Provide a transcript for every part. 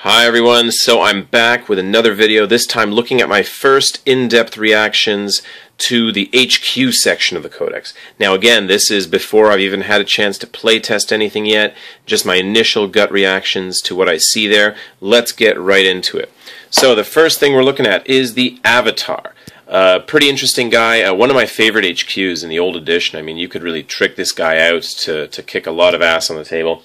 Hi everyone, so I'm back with another video, this time looking at my first in-depth reactions to the HQ section of the codex. Now again, this is before I've even had a chance to play test anything yet, just my initial gut reactions to what I see there. Let's get right into it. So the first thing we're looking at is the Avatar. Pretty interesting guy, one of my favorite HQs in the old edition. I mean, you could really trick this guy out to kick a lot of ass on the table.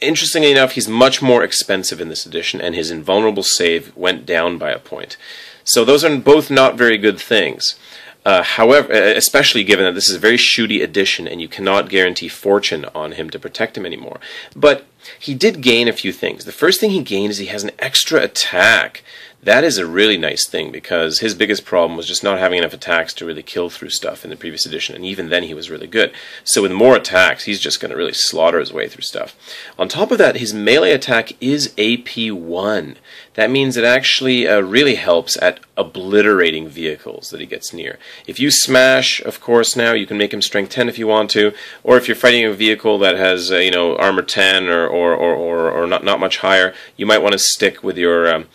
Interestingly enough, he's much more expensive in this edition, and his invulnerable save went down by a point. So those are both not very good things. However, especially given that this is a very shooty edition and you cannot guarantee fortune on him to protect him anymore. But he did gain a few things. The first thing he gained is he has an extra attack. That is a really nice thing, because his biggest problem was just not having enough attacks to really kill through stuff in the previous edition, and even then he was really good. So with more attacks, he's just going to really slaughter his way through stuff. On top of that, his melee attack is AP1. That means it actually really helps at obliterating vehicles that he gets near. If you smash, of course, now you can make him strength 10 if you want to, or if you're fighting a vehicle that has armor 10 or not much higher, you might want to stick with your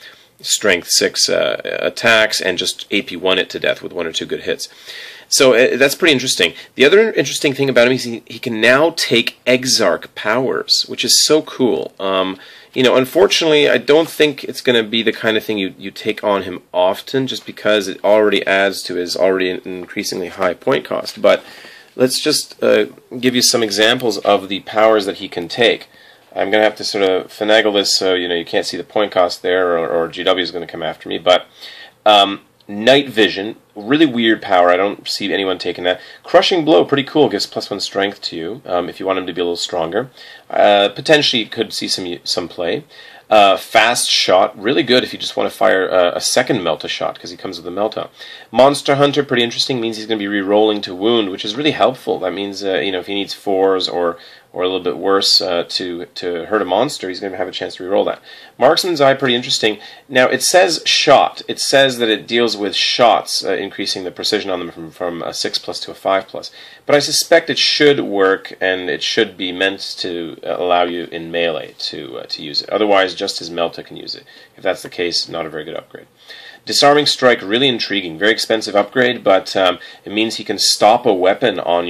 strength 6 attacks and just AP1 it to death with 1 or 2 good hits. So that's pretty interesting. The other interesting thing about him is he can now take Exarch powers, which is so cool. Unfortunately, I don't think it's going to be the kind of thing you take on him often, just because it already adds to his already increasingly high point cost. But let's just give you some examples of the powers that he can take. I'm going to have to sort of finagle this so you can't see the point cost there, or GW is going to come after me. But Night Vision, really weird power. I don't see anyone taking that. Crushing Blow, pretty cool. Gives +1 strength to you if you want him to be a little stronger. Potentially could see some play. Fast Shot, really good if you just want to fire a second Melta shot, because he comes with a Melta. Monster Hunter, pretty interesting. Means he's going to be re-rolling to wound, which is really helpful. That means if he needs 4s or a little bit worse to hurt a monster, he's going to have a chance to re-roll that. Marksman's Eye, pretty interesting. Now, it says shot. It says that it deals with shots, increasing the precision on them from a 6+ to a 5+. But I suspect it should work, and it should be meant to allow you in melee to use it. Otherwise, just his Melta can use it. If that's the case, not a very good upgrade. Disarming Strike, really intriguing. Very expensive upgrade, but it means he can stop a weapon on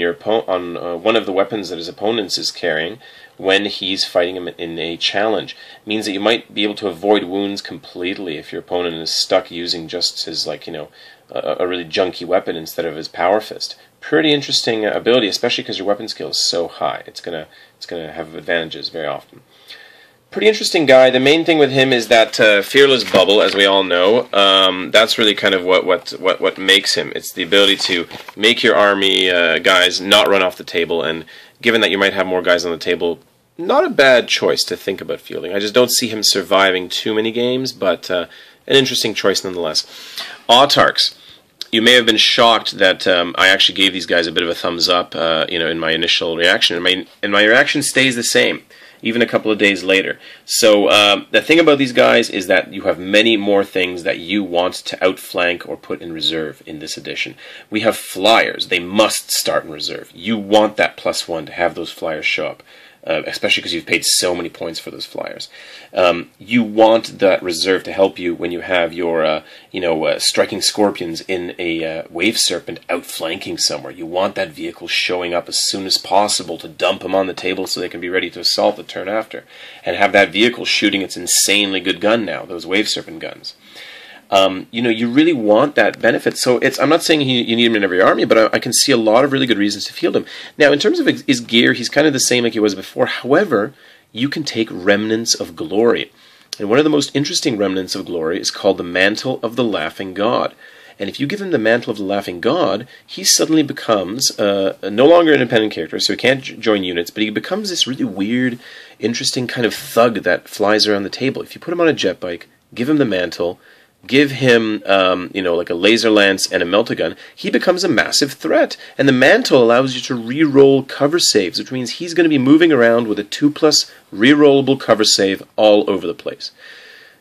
one of the weapons that his opponent is carrying when he's fighting him in a challenge. It means that you might be able to avoid wounds completely if your opponent is stuck using just his a really junky weapon instead of his power fist. Pretty interesting ability, especially because your weapon skill is so high. It's gonna have advantages very often. Pretty interesting guy. The main thing with him is that fearless bubble, as we all know. That's really kind of what makes him. It's the ability to make your army guys not run off the table, and given that you might have more guys on the table, not a bad choice to think about fielding. I just don't see him surviving too many games, but an interesting choice nonetheless. Autarchs. You may have been shocked that I actually gave these guys a bit of a thumbs up, in my initial reaction, and my reaction stays the same, even a couple of days later. So the thing about these guys is that you have many more things that you want to outflank or put in reserve in this edition. We have flyers. They must start in reserve. You want that +1 to have those flyers show up. Especially because you've paid so many points for those flyers. You want that reserve to help you when you have your, striking scorpions in a wave serpent outflanking somewhere. You want that vehicle showing up as soon as possible to dump them on the table so they can be ready to assault the turn after. And have that vehicle shooting its insanely good gun now, those wave serpent guns. You really want that benefit. So I'm not saying you need him in every army, but I can see a lot of really good reasons to field him. Now, in terms of his gear, he's kind of the same like he was before. However, you can take Remnants of Glory. And one of the most interesting Remnants of Glory is called the Mantle of the Laughing God. And if you give him the Mantle of the Laughing God, he suddenly becomes no longer an independent character, so he can't join units, but he becomes this really weird, interesting kind of thug that flies around the table. If you put him on a jet bike, give him the mantle, give him, like a laser lance and a melta gun, he becomes a massive threat. And the mantle allows you to re-roll cover saves, which means he's going to be moving around with a 2+ re-rollable cover save all over the place.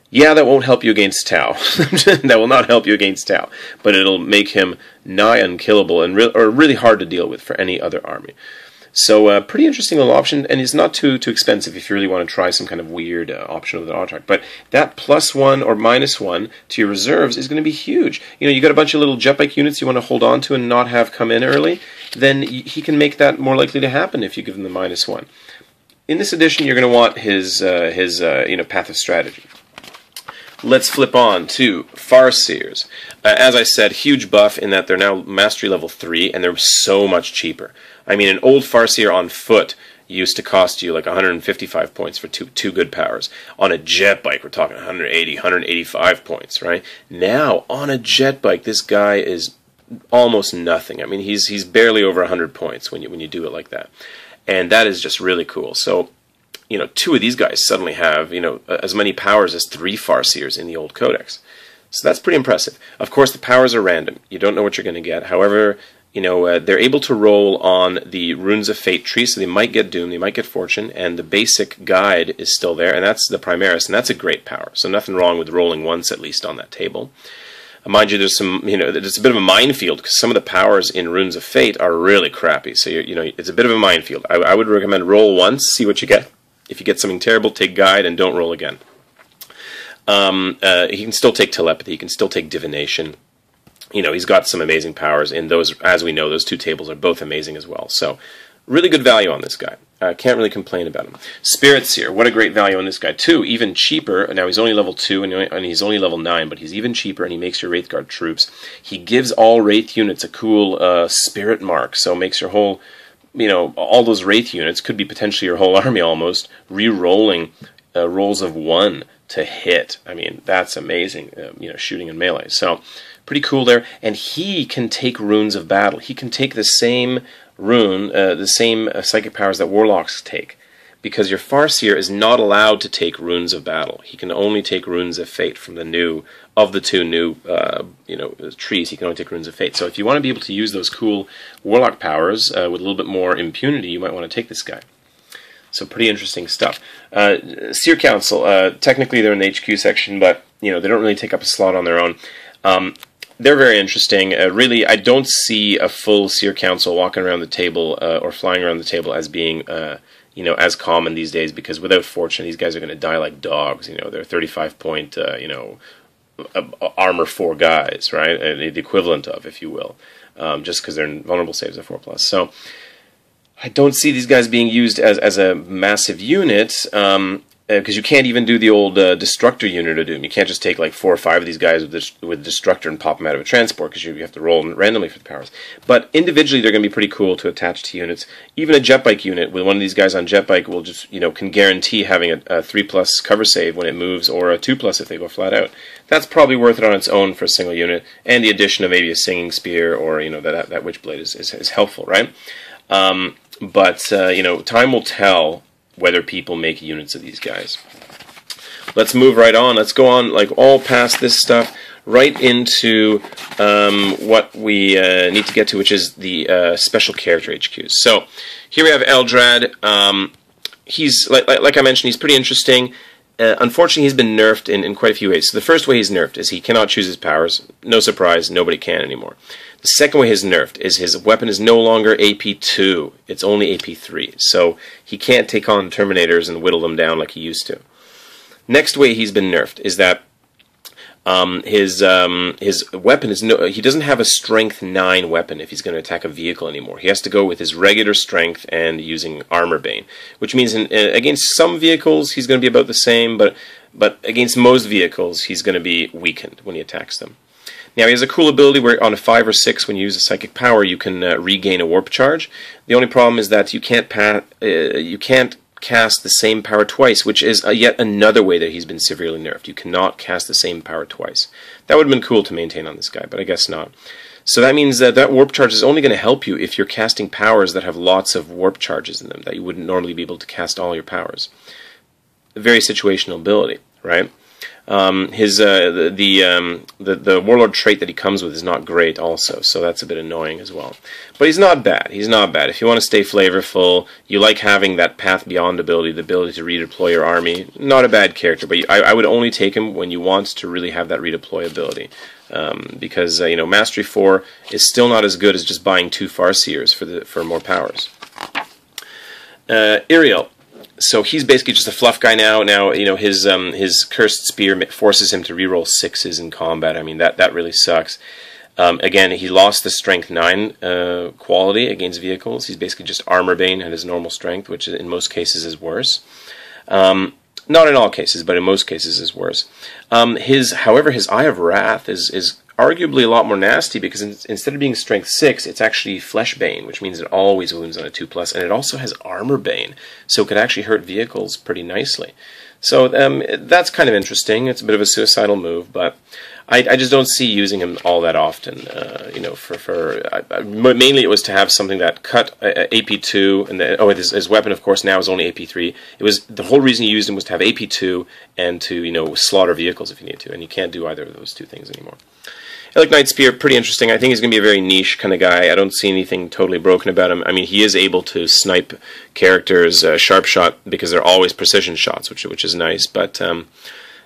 Yeah, that won't help you against Tau. That will not help you against Tau, but it'll make him nigh unkillable and really hard to deal with for any other army. So pretty interesting little option, and it's not too expensive if you really want to try some kind of weird option with an auto attack. But that +1 or -1 to your reserves is going to be huge. You know, you got a bunch of little jet bike units you want to hold on to and not have come in early, then he can make that more likely to happen if you give him the -1. In this edition, you're going to want his path of strategy. Let's flip on to Farseers. As I said, huge buff in that they're now Mastery level 3, and they're so much cheaper. I mean, an old Farseer on foot used to cost you like 155 points for two good powers. On a jet bike, we're talking 180, 185 points, right? Now, on a jet bike, this guy is almost nothing. I mean, he's barely over 100 points when you do it like that. And that is just really cool. So, you know, 2 of these guys suddenly have, you know, as many powers as 3 Farseers in the old codex. So that's pretty impressive. Of course, the powers are random. You don't know what you're going to get. However, you know, they're able to roll on the Runes of Fate tree, so they might get Doom, they might get Fortune, and the basic guide is still there, and that's the Primaris, and that's a great power. So nothing wrong with rolling once at least on that table. Mind you, there's some, you know, it's a bit of a minefield because some of the powers in Runes of Fate are really crappy. So you know, it's a bit of a minefield. I would recommend roll once, see what you get. If you get something terrible, take guide and don't roll again. He can still take telepathy. He can still take divination. You know, he's got some amazing powers. And those, as we know, those 2 tables are both amazing as well. So, really good value on this guy. Can't really complain about him. Spirit Seer, what a great value on this guy too. Even cheaper. Now he's only level 2 and he's only level 9, but he's even cheaper, and he makes your Wraith Guard troops. He gives all Wraith units a cool spirit mark, so makes your whole, you know, all those Wraith units, could be potentially your whole army almost, re-rolling rolls of 1 to hit. I mean, that's amazing, you know, shooting in melee. So, pretty cool there. And he can take Runes of Battle. He can take the same rune, the same psychic powers that Warlocks take. Because your Farseer is not allowed to take Runes of Battle. He can only take Runes of Fate from the new, of the 2 new, you know, trees. He can only take Runes of Fate. So if you want to be able to use those cool Warlock powers with a little bit more impunity, you might want to take this guy. So pretty interesting stuff. Seer Council, technically they're in the HQ section, but you know, they don't really take up a slot on their own. They're very interesting. Really, I don't see a full Seer Council walking around the table or flying around the table as being, you know, as common these days, because without Fortune, these guys are going to die like dogs. You know, they're 35-point, you know, armor 4 guys, right? The equivalent of, if you will, just because their vulnerable saves are 4+. So I don't see these guys being used as a massive unit, because you can't even do the old Destructor unit of Doom. You can't just take like 4 or 5 of these guys with Destructor and pop them out of a transport, because you have to roll randomly for the powers. But individually, they're going to be pretty cool to attach to units. Even a jet bike unit with one of these guys on jet bike will just, you know, can guarantee having a 3+ cover save when it moves, or a 2+ if they go flat out. That's probably worth it on its own for a single unit, and the addition of maybe a Singing Spear or, you know, that Witchblade is helpful, right? But you know, time will tell whether people make units of these guys. Let's move right on. Let's go on, like, all past this stuff, right into what we need to get to, which is the special character HQs. So here we have Eldrad. He's, like I mentioned, he's pretty interesting. Unfortunately, he's been nerfed in quite a few ways. So the first way he's nerfed is he cannot choose his powers. No surprise, nobody can anymore. The second way he's nerfed is his weapon is no longer AP2. It's only AP3. So he can't take on Terminators and whittle them down like he used to. Next way he's been nerfed is that his weapon is he doesn't have a Strength 9 weapon if he's going to attack a vehicle anymore. He has to go with his regular strength and using Armor Bane, which means against some vehicles he's going to be about the same, but against most vehicles he's going to be weakened when he attacks them. Now he has a cool ability where on a 5 or 6 when you use a psychic power you can regain a warp charge. The only problem is that you can't cast the same power twice, which is yet another way that he's been severely nerfed. You cannot cast the same power twice. That would have been cool to maintain on this guy, but I guess not. So that means that that warp charge is only going to help you if you're casting powers that have lots of warp charges in them, that you wouldn't normally be able to cast all your powers. A very situational ability, right? The Warlord trait that he comes with is not great also, so that's a bit annoying as well. But he's not bad. He's not bad. If you want to stay flavorful, you like having that Path Beyond ability, the ability to redeploy your army, not a bad character, but I would only take him when you want to really have that redeploy ability. Because, you know, Mastery 4 is still not as good as just buying 2 Farseers for more powers. Iriel. So he's basically just a fluff guy now. Now, you know, his cursed spear forces him to reroll 6s in combat. I mean, that really sucks. Again, he lost the strength 9 quality against vehicles. He's basically just armor bane at his normal strength, which in most cases is worse. Not in all cases, but in most cases is worse. However, his Eye of Wrath is arguably a lot more nasty, because instead of being strength 6, it's actually flesh bane, which means it always wounds on a 2+, and it also has armor bane, so it could actually hurt vehicles pretty nicely. So that's kind of interesting. It's a bit of a suicidal move, but I just don't see using him all that often. You know, mainly it was to have something that cut AP2, and his weapon, of course, now is only AP3. It was the whole reason you used him was to have AP2 and to, you know, slaughter vehicles if you need to, and you can't do either of those two things anymore. Elec Knight Spear, pretty interesting. I think he's going to be a very niche kind of guy. I don't see anything totally broken about him. I mean, he is able to snipe characters sharp shot, because they're always precision shots, which is nice. But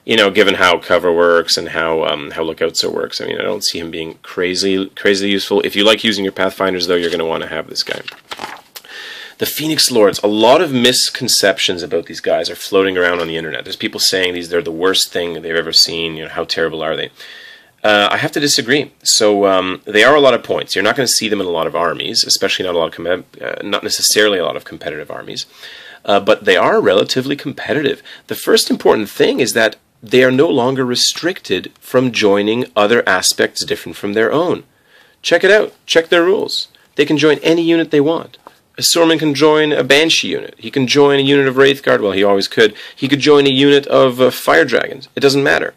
you know, given how cover works and how Lookout So works, I mean, I don't see him being crazy useful. If you like using your Pathfinders, though, you're going to want to have this guy. The Phoenix Lords. A lot of misconceptions about these guys are floating around on the internet. There's people saying they're the worst thing they've ever seen. You know, how terrible are they? I have to disagree. So they are a lot of points. You're not going to see them in a lot of armies, especially not necessarily a lot of competitive armies. But they are relatively competitive. The first important thing is that they are no longer restricted from joining other aspects different from their own. Check it out. Check their rules. They can join any unit they want. A Swordman can join a Banshee unit. He can join a unit of Wraithguard. Well, he always could. He could join a unit of Fire Dragons. It doesn't matter.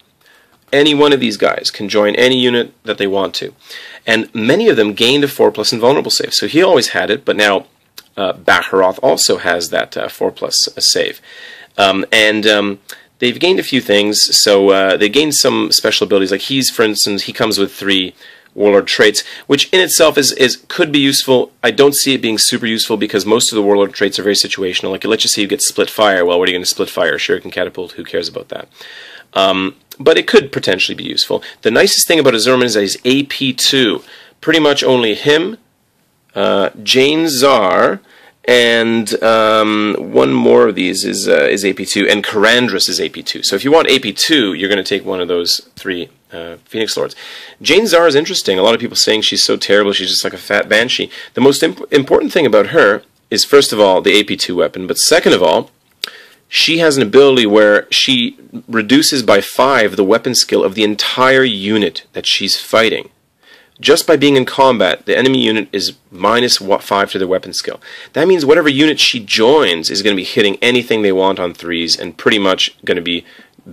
Any one of these guys can join any unit that they want to. And many of them gained a 4+ invulnerable save. So he always had it, but now Baharoth also has that 4+ save. They've gained a few things. So they gained some special abilities. Like for instance, he comes with 3 Warlord traits, which in itself could be useful. I don't see it being super useful, because most of the Warlord traits are very situational. Like, let's just say you get Split Fire. Well, what are you going to split fire? Shuriken Catapult, who cares about that? But it could potentially be useful. The nicest thing about Azurman is that he's AP2. Pretty much only him, Jane Czar, and one more of these is AP2, and Karandras is AP2. So if you want AP2, you're going to take one of those 3 Phoenix Lords. Jane Czar is interesting. A lot of people saying she's so terrible, she's just like a fat banshee. The most important thing about her is, first of all, the AP2 weapon, but second of all, she has an ability where she reduces by 5 the weapon skill of the entire unit that she's fighting. Just by being in combat, the enemy unit is -5 to their weapon skill. That means whatever unit she joins is going to be hitting anything they want on 3s, and pretty much going to be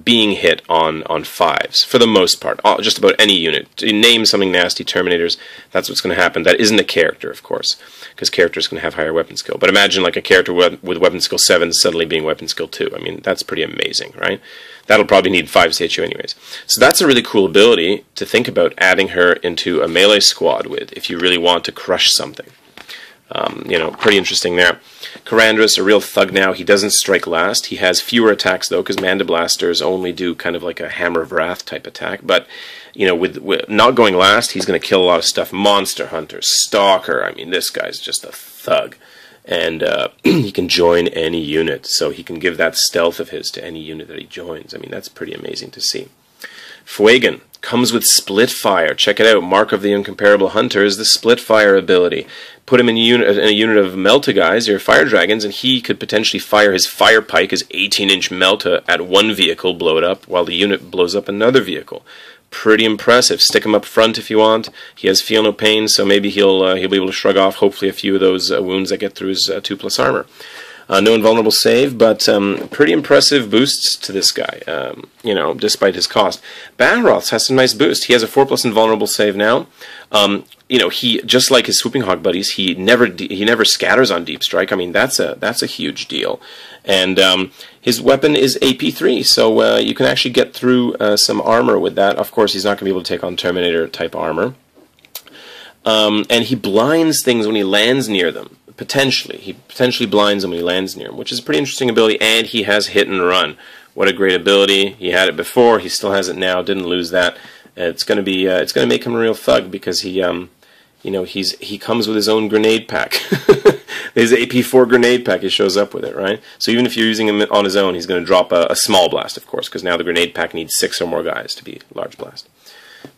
being hit on 5s, for the most part. Just about any unit. You name something nasty, Terminators, that's what's going to happen. That isn't a character, of course, because characters can have higher weapon skill. But imagine like a character with weapon skill 7 suddenly being weapon skill 2. I mean, that's pretty amazing, right? That'll probably need 5s to hit you anyways. So that's a really cool ability to think about adding her into a melee squad with, if you really want to crush something. You know, pretty interesting there. Karandras, a real thug now. He doesn't strike last. He has fewer attacks, though, because Manda Blasters only do kind of like a Hammer of Wrath type attack. But, you know, with not going last, he's going to kill a lot of stuff. Monster Hunter, Stalker. I mean, this guy's just a thug. And he can join any unit, so he can give that stealth of his to any unit that he joins. I mean, that's pretty amazing to see. Fuegan comes with Split Fire. Check it out. Mark of the Incomparable Hunter is the Split Fire ability. Put him in a unit of Melta guys, your Fire Dragons, and he could potentially fire his Fire Pike, his 18-inch Melta, at one vehicle, blow it up, while the unit blows up another vehicle. Pretty impressive. Stick him up front if you want. He has Feel No Pain, so maybe he'll be able to shrug off, hopefully, a few of those wounds that get through his 2+ armor. No invulnerable save, but pretty impressive boosts to this guy, you know, despite his cost. Baharoth has some nice boost. He has a 4+ invulnerable save now. You know, he, just like his Swooping Hawk buddies, he never scatters on Deep Strike. I mean, that's a huge deal. And his weapon is AP3, so you can actually get through some armor with that. Of course, he's not going to be able to take on Terminator-type armor. And he blinds things when he lands near them. Potentially. He potentially blinds them when he lands near him, which is a pretty interesting ability, and he has Hit and Run. What a great ability. He had it before, he still has it now, didn't lose that. It's going to make him a real thug, because he you know, he comes with his own grenade pack. His AP4 grenade pack, he shows up with it, right? So even if you're using him on his own, he's going to drop a small blast, of course, because now the grenade pack needs 6 or more guys to be a large blast.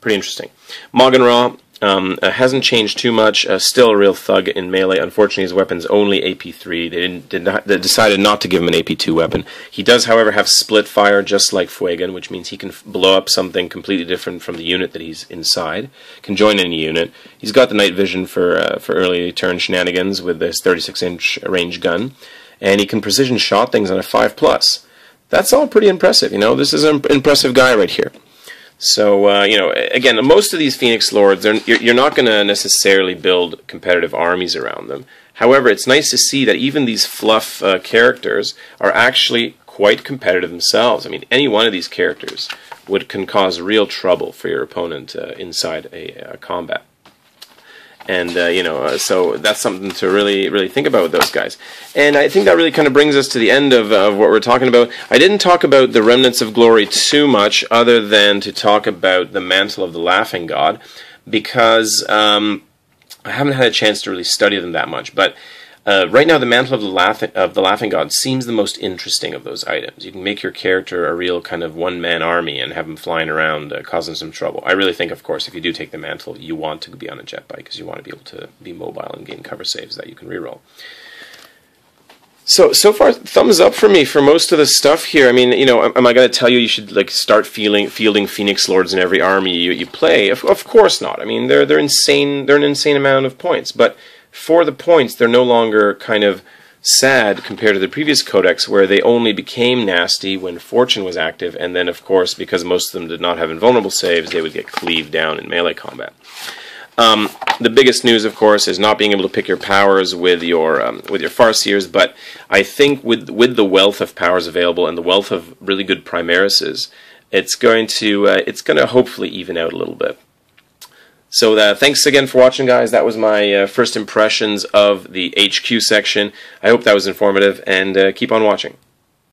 Pretty interesting. Moggen Ra hasn't changed too much. Still a real thug in melee. Unfortunately, his weapon's only AP3. They decided not to give him an AP2 weapon. He does, however, have split fire, just like Fuegan, which means he can blow up something completely different from the unit that he's inside. Can join any unit. He's got the night vision for early turn shenanigans with this 36-inch range gun, and he can precision shot things on a 5+. That's all pretty impressive. You know, this is an impressive guy right here. So, you know, again, most of these Phoenix Lords, you're not going to necessarily build competitive armies around them. However, it's nice to see that even these fluff characters are actually quite competitive themselves. I mean, any one of these characters can cause real trouble for your opponent inside a combat. And, you know, so that's something to really think about with those guys. And I think that really kind of brings us to the end of what we're talking about. I didn't talk about the Remnants of Glory too much, other than to talk about the Mantle of the Laughing God, because I haven't had a chance to really study them that much. But right now, the Mantle of the Laughing God seems the most interesting of those items. You can make your character a real kind of one-man army and have him flying around causing some trouble. I really think, of course, if you do take the Mantle, you want to be on a jet bike, because you want to be able to be mobile and gain cover saves that you can reroll. So far, thumbs up for me for most of the stuff here. I mean, you know, am I going to tell you should like start fielding Phoenix Lords in every army you play? Of course not. I mean, they're insane. They're an insane amount of points, but for the points, they're no longer kind of sad compared to the previous codex, where they only became nasty when Fortune was active, and then, of course, because most of them did not have invulnerable saves, they would get cleaved down in melee combat. The biggest news, of course, is not being able to pick your powers with your Farseers, but I think with the wealth of powers available and the wealth of really good Primarises, it's going to hopefully even out a little bit. So thanks again for watching, guys. That was my first impressions of the HQ section. I hope that was informative, and keep on watching.